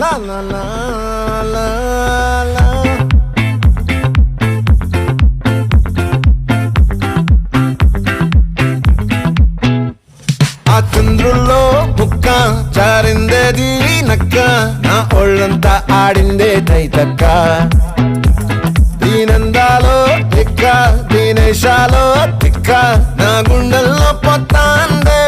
la la la la la. ఆ చంద్రుల్లో బుక్క చారిందేది నక్క నా ఒళ్ళంతా ఆడిందే తైతక్క దీనందాలో తిక్క దీనేశాలో తిక్క నా గుండెల్లో పొత్తాందే